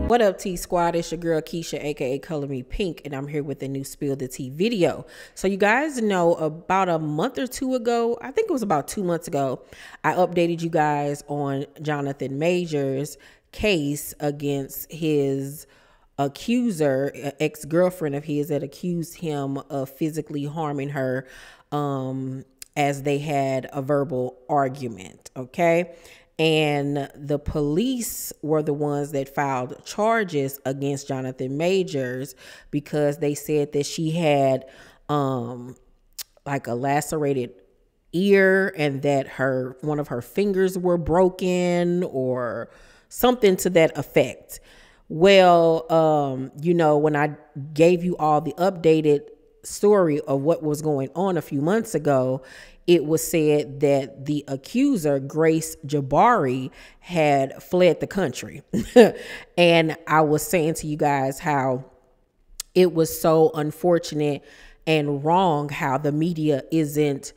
What up, T Squad? It's your girl Keisha, aka Color Me Pynk, and I'm here with a new Spill the Tea video. So you guys know, about a month or two ago, I think it was about 2 months ago, I updated you guys on Jonathan Majors' case against his accuser, ex-girlfriend of his that accused him of physically harming her as they had a verbal argument, okay? And the police were the ones that filed charges against Jonathan Majors because they said that she had like a lacerated ear and that one of her fingers were broken or something to that effect. Well, you know, when I gave you all the updated story of what was going on a few months ago, it was said that the accuser, Grace Jabari, had fled the country. And I was saying to you guys how it was so unfortunate and wrong how the media isn't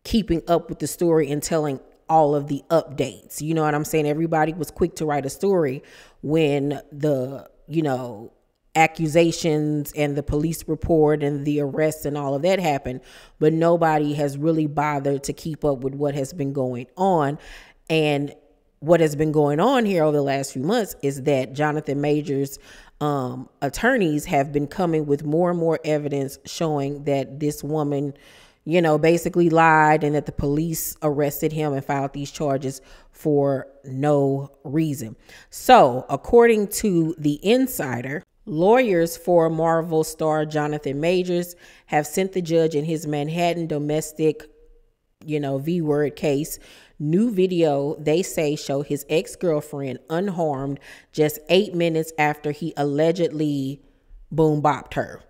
keeping up with the story and telling all of the updates. You know what I'm saying? Everybody was quick to write a story when the, you know, accusations and the police report and the arrests and all of that happened, but nobody has really bothered to keep up with what has been going on. And what has been going on here over the last few months is that Jonathan Majors' attorneys have been coming with more and more evidence showing that this woman, you know, basically lied and that the police arrested him and filed these charges for no reason. So according to the Insider, lawyers for Marvel star Jonathan Majors have sent the judge in his Manhattan domestic, you know, V-word case new video they say show his ex-girlfriend unharmed just 8 minutes after he allegedly boom bopped her.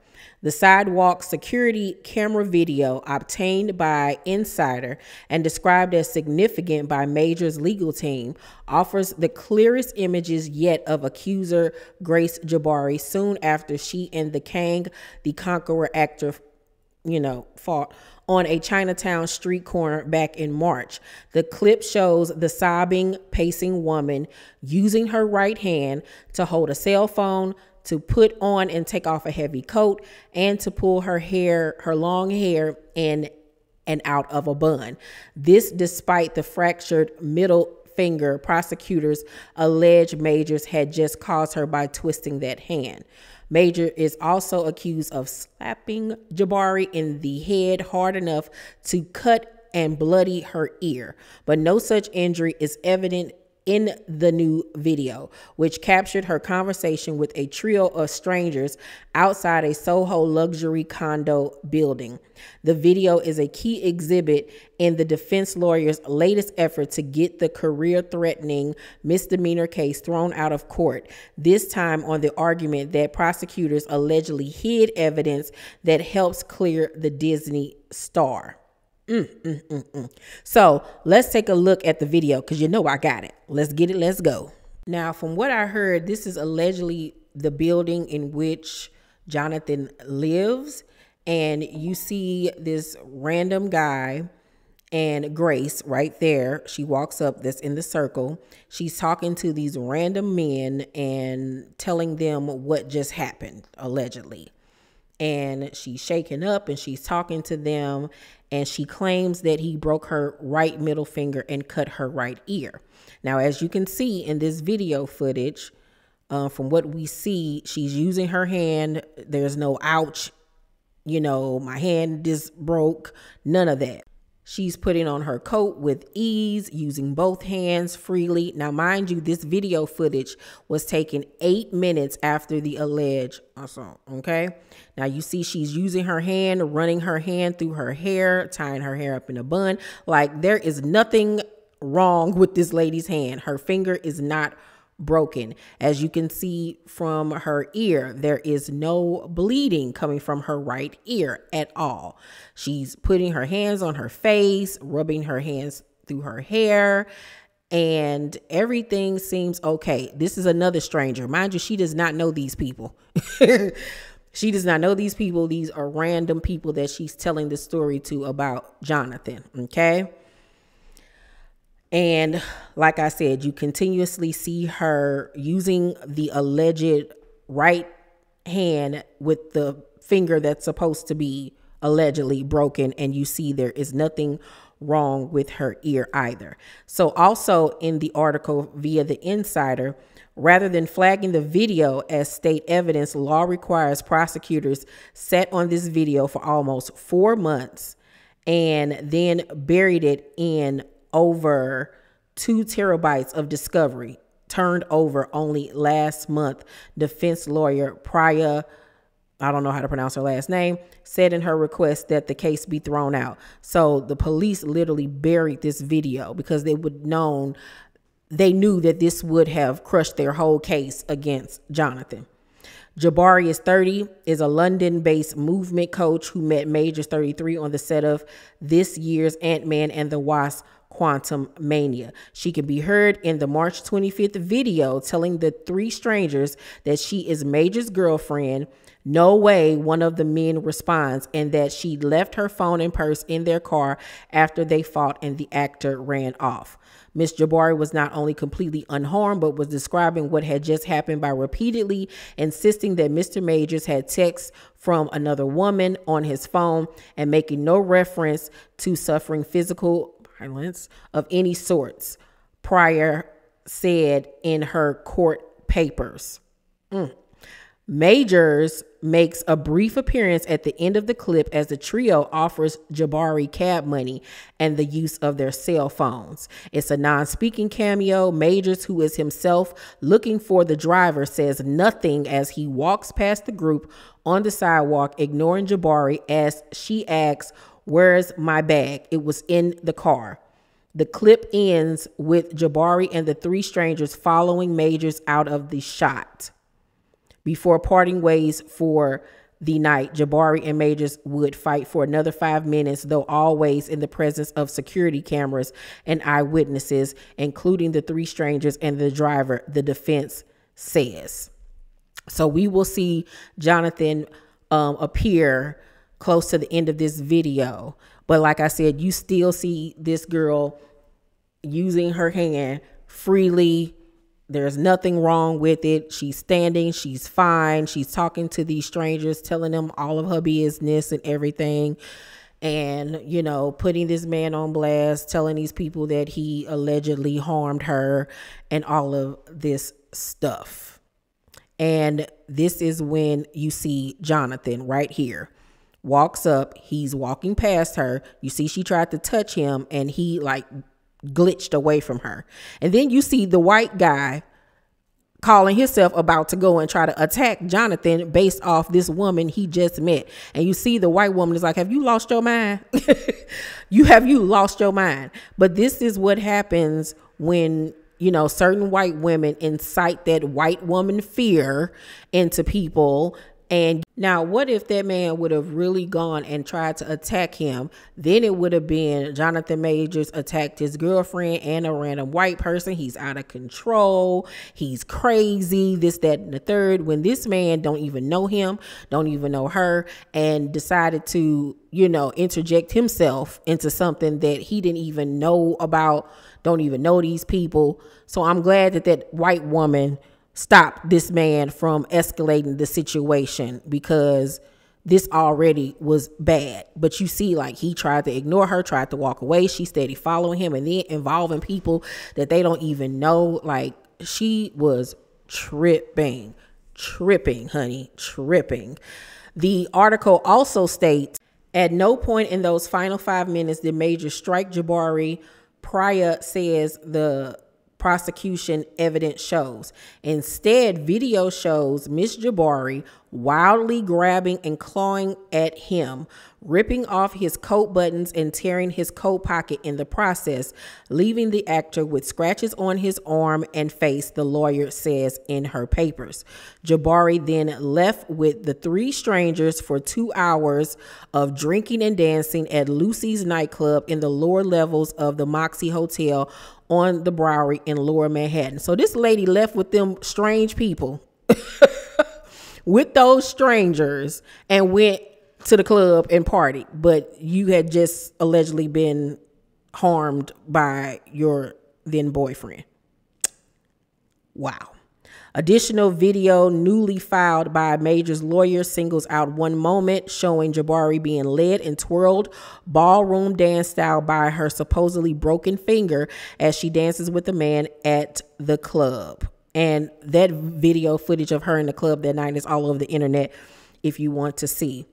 The sidewalk security camera video obtained by Insider and described as significant by Major's legal team offers the clearest images yet of accuser Grace Jabari soon after she and the Kang the Conqueror actor, you know, fought on a Chinatown street corner back in March. The clip shows the sobbing, pacing woman using her right hand to hold a cell phone, to put on and take off a heavy coat, and to pull her hair, her long hair, in and out of a bun. This despite the fractured middle finger prosecutors allege Majors had just caused her by twisting that hand. Major is also accused of slapping Jabari in the head hard enough to cut and bloody her ear, but no such injury is evident in the new video, which captured her conversation with a trio of strangers outside a Soho luxury condo building. The video is a key exhibit in the defense lawyer's latest effort to get the career-threatening misdemeanor case thrown out of court, this time on the argument that prosecutors allegedly hid evidence that helps clear the Disney star. So let's take a look at the video because you know I got it. Let's get it. Let's go. Now, from what I heard, this is allegedly the building in which Jonathan lives. And you see this random guy and Grace right there. She walks up, that's in the circle. She's talking to these random men and telling them what just happened, allegedly. And she's shaking up and she's talking to them, and she claims that he broke her right middle finger and cut her right ear. Now, as you can see in this video footage, from what we see, she's using her hand. There's no ouch, you know, my hand is broke, none of that. She's putting on her coat with ease, using both hands freely. Now, mind you, this video footage was taken 8 minutes after the alleged assault, okay? Now, you see she's using her hand, running her hand through her hair, tying her hair up in a bun. Like, there is nothing wrong with this lady's hand. Her finger is not broken. As you can see from her ear, there is no bleeding coming from her right ear at all. She's putting her hands on her face, rubbing her hands through her hair, and everything seems okay. This is another stranger. Mind you, she does not know these people. She does not know these people. These are random people that she's telling the story to about Jonathan, okay? And like I said, you continuously see her using the alleged right hand with the finger that's supposed to be allegedly broken, and you see there is nothing wrong with her ear either. So also in the article via the Insider, rather than flagging the video as state evidence, law requires prosecutors sat on this video for almost 4 months and then buried it in over 2 terabytes of discovery, turned over only last month. Defense lawyer Priya, I don't know how to pronounce her last name, said in her request that the case be thrown out. So the police literally buried this video because they knew that this would have crushed their whole case against Jonathan. Jabari is 30, is a London-based movement coach who met Majors 33 on the set of this year's Ant-Man and the Wasp: Quantum Mania. She can be heard in the March 25th video telling the 3 strangers that she is Major's girlfriend. No way, one of the men responds, and that she left her phone and purse in their car after they fought and the actor ran off. Miss Jabari was not only completely unharmed, but was describing what had just happened by repeatedly insisting that Mr. Majors had texts from another woman on his phone and making no reference to suffering physical violence of any sorts, Pryor said in her court papers. Majors makes a brief appearance at the end of the clip as the trio offers Jabari cab money and the use of their cell phones. It's a non-speaking cameo. Majors, who is himself looking for the driver, says nothing as he walks past the group on the sidewalk, ignoring Jabari as she asks, "Where's my bag?" It was in the car. The clip ends with Jabari and the 3 strangers following Majors out of the shot. Before parting ways for the night, Jabari and Majors would fight for another 5 minutes, though always in the presence of security cameras and eyewitnesses, including the 3 strangers and the driver, the defense says. So we will see Jonathan appear close to the end of this video. But like I said, you still see this girl using her hand freely. There's nothing wrong with it. She's standing. She's fine. She's talking to these strangers, telling them all of her business and everything. And, you know, putting this man on blast, telling these people that he allegedly harmed her and all of this stuff. And this is when you see Jonathan right here. Walks up. He's walking past her. You see she tried to touch him and he like glitched away from her. And then you see the white guy calling himself about to go and try to attack Jonathan based off this woman he just met. And you see the white woman is like, have you lost your mind? you lost your mind? But this is what happens when, you know, certain white women incite that white woman fear into people. And now what if that man would have really gone and tried to attack him? Then it would have been Jonathan Majors attacked his girlfriend and a random white person. He's out of control. He's crazy, this, that, and the third. When this man don't even know him, don't even know her, and decided to, you know, interject himself into something that he didn't even know about, don't even know these people. So I'm glad that that white woman stop this man from escalating the situation, because this already was bad. But you see, like, he tried to ignore her, tried to walk away. She steady following him and then involving people that they don't even know. Like, she was tripping, honey, tripping. The article also states, at no point in those final 5 minutes did Major strike Jabari. Priya says the prosecution evidence shows. Instead, video shows Miss Jabari wildly grabbing and clawing at him, ripping off his coat buttons and tearing his coat pocket in the process, leaving the actor with scratches on his arm and face, the lawyer says in her papers. Jabari then left with the 3 strangers for 2 hours of drinking and dancing at Lucy's nightclub in the lower levels of the Moxie Hotel on the Bowery in Lower Manhattan. So this lady left with them strange people, with those strangers, and went to the club and party. But you had just allegedly been harmed by your then boyfriend. Wow. Additional video newly filed by Major's lawyer singles out one moment showing Jabari being led and twirled ballroom dance style by her supposedly broken finger as she dances with a man at the club. And that video footage of her in the club that night is all over the internet if you want to see.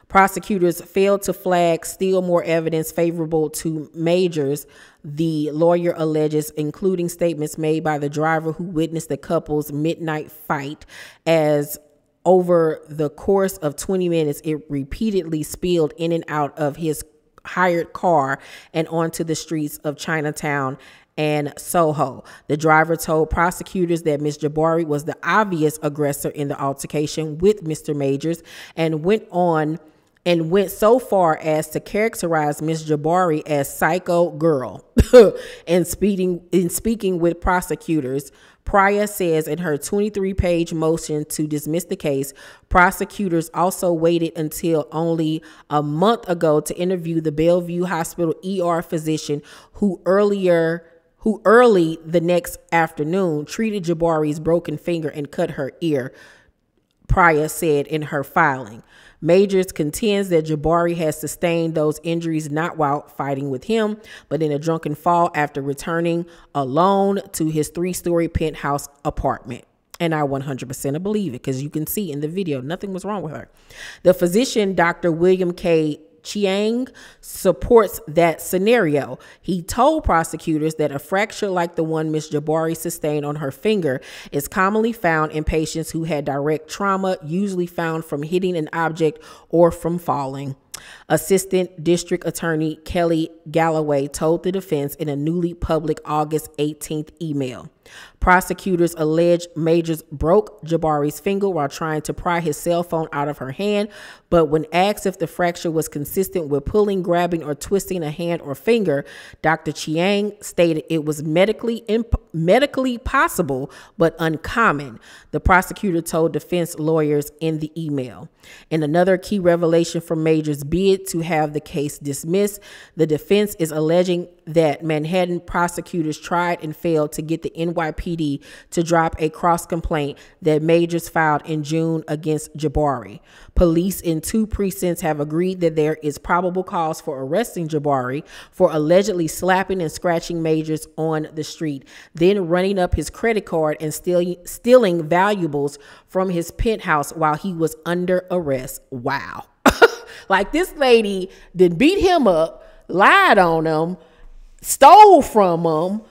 Prosecutors failed to flag still more evidence favorable to Majors, the lawyer alleges, including statements made by the driver who witnessed the couple's midnight fight, as over the course of 20 minutes, it repeatedly spilled in and out of his hired car and onto the streets of Chinatown and Soho. The driver told prosecutors that Ms. Jabari was the obvious aggressor in the altercation with Mr. Majors, and went so far as to characterize Ms. Jabari as psycho girl. And speaking with prosecutors, Pryor says in her 23-page motion to dismiss the case, prosecutors also waited until only a month ago to interview the Bellevue Hospital ER physician who early the next afternoon treated Jabari's broken finger and cut her ear, Pryor said in her filing. Majors contends that Jabari has sustained those injuries not while fighting with him, but in a drunken fall after returning alone to his 3-story penthouse apartment. And I 100% believe it, because you can see in the video nothing was wrong with her. The physician, Dr. William K. Chiang, supports that scenario. He told prosecutors that a fracture like the one Ms. Jabari sustained on her finger is commonly found in patients who had direct trauma, usually found from hitting an object or from falling. Assistant District Attorney Kelly Galloway told the defense in a newly public August 18th email. Prosecutors allege Majors broke Jabari's finger while trying to pry his cell phone out of her hand, but when asked if the fracture was consistent with pulling, grabbing, or twisting a hand or finger, Dr. Chiang stated it was medically possible but uncommon, the prosecutor told defense lawyers in the email. In another key revelation from Majors' bid to have the case dismissed, the defense is alleging that Manhattan prosecutors tried and failed to get the NYPD to drop a cross complaint that Majors filed in June against Jabari. Police in 2 precincts have agreed that there is probable cause for arresting Jabari for allegedly slapping and scratching Majors on the street, then running up his credit card and stealing valuables from his penthouse while he was under arrest. Wow. Like, this lady did beat him up, lied on him, stole from him.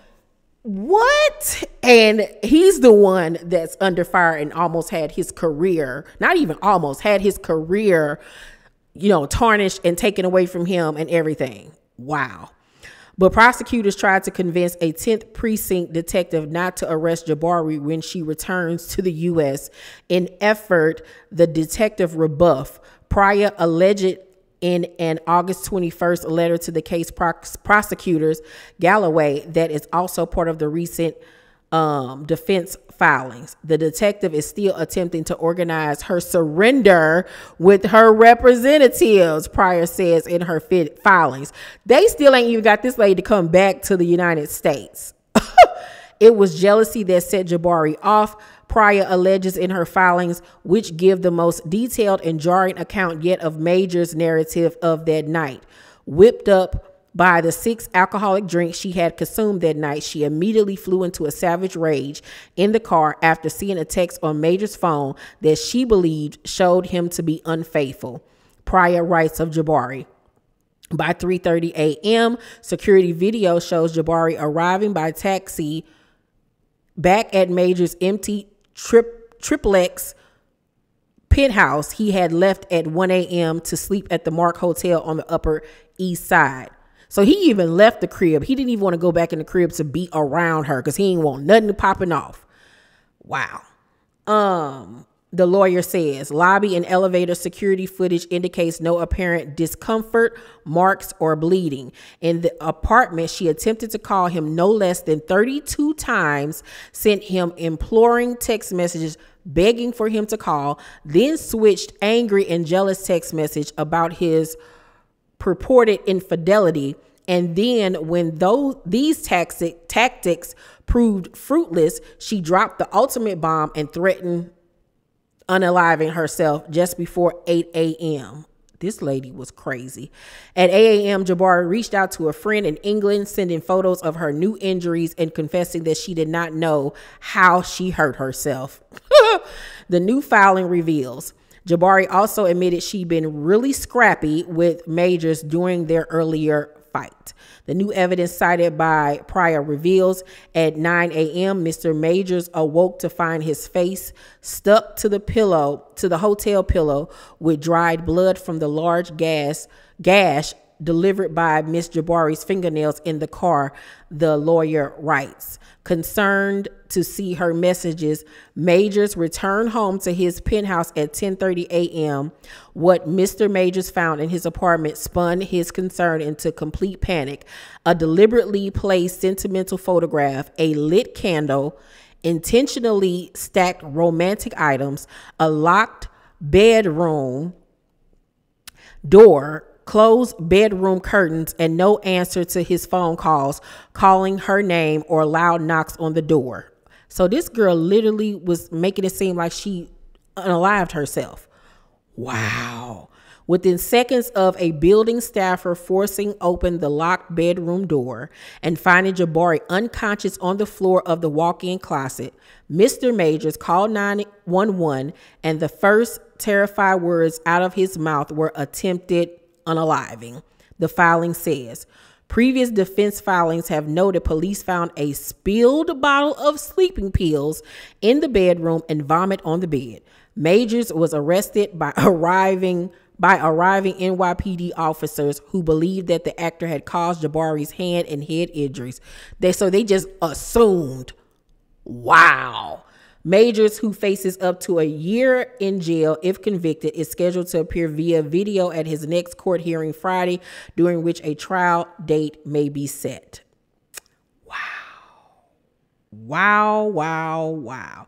What? And he's the one that's under fire and almost had his career, not even almost, had his career, tarnished and taken away from him and everything. Wow. But prosecutors tried to convince a 10th precinct detective not to arrest Jabari when she returns to the U.S. In effort, the detective rebuffed. Pryor alleged in an August 21st letter to the case prosecutors, Galloway, that is also part of the recent defense filings. The detective is still attempting to organize her surrender with her representatives, Pryor says in her filings. They still ain't even got this lady to come back to the United States. It was jealousy that set Jabari off, Pryor alleges in her filings, which give the most detailed and jarring account yet of Major's narrative of that night. Whipped up by the 6 alcoholic drinks she had consumed that night, she immediately flew into a savage rage in the car after seeing a text on Major's phone that she believed showed him to be unfaithful. Pryor writes of Jabari. By 3:30 a.m., security video shows Jabari arriving by taxi back at Major's empty triplex penthouse he had left at 1 a.m. to sleep at the Mark Hotel on the Upper East Side. So he even left the crib. He didn't even want to go back in the crib to be around her because he didn't want nothing popping off. Wow. The lawyer says lobby and elevator security footage indicates no apparent discomfort, marks, or bleeding. In the apartment, she attempted to call him no less than 32 times, sent him imploring text messages begging for him to call, then switched angry and jealous text message about his purported infidelity And then when these tactics proved fruitless, she dropped the ultimate bomb and threatened unaliving herself just before 8 a.m. This lady was crazy. At 8 a.m., Jabari reached out to a friend in England, sending photos of her new injuries and confessing that she did not know how she hurt herself. The new filing reveals Jabari also admitted she'd been really scrappy with Majors during their earlier fight. The new evidence cited by Pryor reveals at 9 a.m. Mr. Majors awoke to find his face stuck to the hotel pillow with dried blood from the large gash delivered by Miss Jabari's fingernails in the car, the lawyer writes. Concerned to see her messages, Majors returned home to his penthouse at 10:30 a.m. What Mr. Majors found in his apartment spun his concern into complete panic. A deliberately placed sentimental photograph, a lit candle, intentionally stacked romantic items, a locked bedroom door, closed bedroom curtains, and no answer to his phone calls, calling her name or loud knocks on the door. So this girl literally was making it seem like she unalived herself. Wow. Within seconds of a building staffer forcing open the locked bedroom door and finding Jabari unconscious on the floor of the walk-in closet, Mr. Majors called 911, and the first terrified words out of his mouth were attempted unaliving. The filing says, previous defense filings have noted police found a spilled bottle of sleeping pills in the bedroom and vomit on the bed. Majors was arrested by arriving NYPD officers who believed that the actor had caused Jabari's hand and head injuries. So they just assumed. Wow. Majors, who faces up to a year in jail if convicted, is scheduled to appear via video at his next court hearing Friday, during which a trial date may be set. Wow. Wow, wow, wow.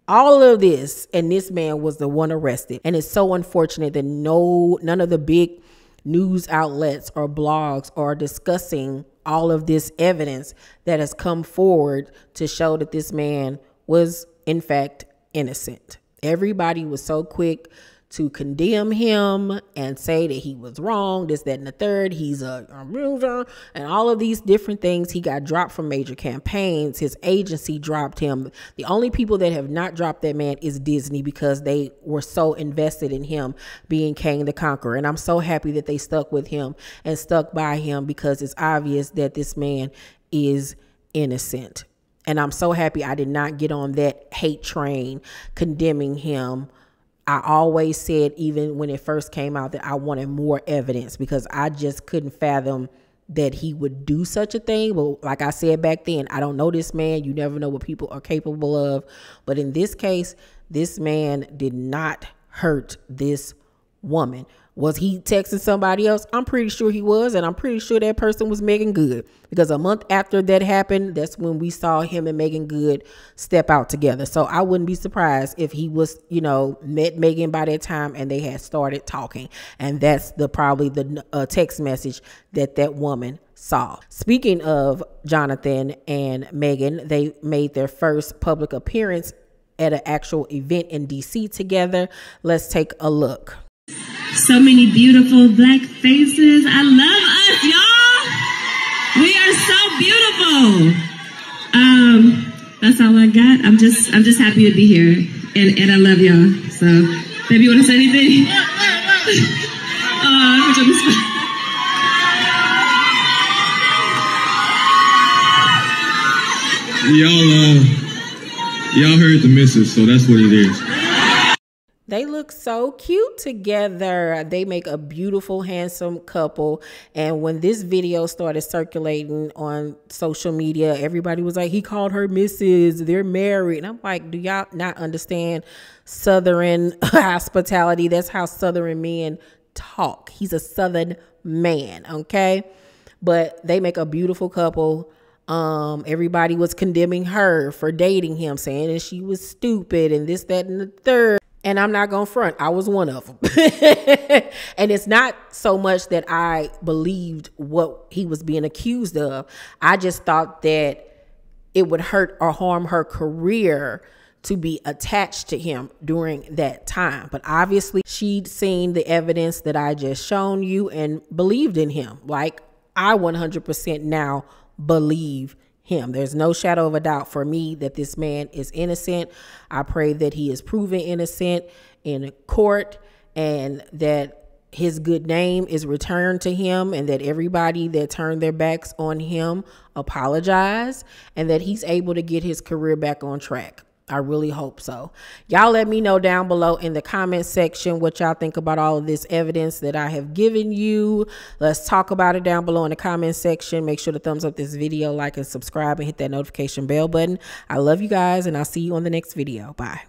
All of this, and this man was the one arrested. And it's so unfortunate that none of the big news outlets or blogs are discussing all of this evidence that has come forward to show that this man was in fact innocent. Everybody was so quick to condemn him and say that he was wrong, this, that, and the third. He's a loser, and all of these different things. He got dropped from major campaigns. His agency dropped him. The only people that have not dropped that man is Disney, because they were so invested in him being King the Conqueror. And I'm so happy that they stuck with him and stuck by him, because it's obvious that this man is innocent. And I'm so happy I did not get on that hate train condemning him. I always said, even when it first came out, that I wanted more evidence, because I just couldn't fathom that he would do such a thing. But like I said back then, I don't know this man. You never know what people are capable of. But in this case, this man did not hurt this woman. Was he texting somebody else? I'm pretty sure he was, and I'm pretty sure that person was Megan Good, because a month after that happened, that's when we saw him and Megan Good step out together. So I wouldn't be surprised if he was, met Megan by that time and they had started talking, and that's probably the text message that woman saw. Speaking of Jonathan and Megan, they made their first public appearance at an actual event in DC together. Let's take a look. So many beautiful black faces. I love us, y'all. We are so beautiful. That's all I got. I'm just happy to be here, and I love y'all. So, baby, you want to say anything? Y'all heard the missus, so that's what it is. They look so cute together. They make a beautiful, handsome couple. And when this video started circulating on social media, everybody was like, he called her Mrs. They're married. And I'm like, do y'all not understand Southern hospitality? That's how Southern men talk. He's a Southern man, okay? But they make a beautiful couple. Everybody was condemning her for dating him, saying that she was stupid and this, that, and the third. And I'm not going to front. I was one of them. And it's not so much that I believed what he was being accused of. I just thought that it would hurt or harm her career to be attached to him during that time. But obviously she'd seen the evidence that I just shown you and believed in him. Like I 100% now believe him. There's no shadow of a doubt for me that this man is innocent. I pray that he is proven innocent in court and that his good name is returned to him and that everybody that turned their backs on him apologize and that he's able to get his career back on track. I really hope so. Y'all let me know down below in the comment section what y'all think about all of this evidence that I have given you. Let's talk about it down below in the comment section. Make sure to thumbs up this video, like and subscribe, and hit that notification bell button. I love you guys, and I'll see you on the next video. Bye.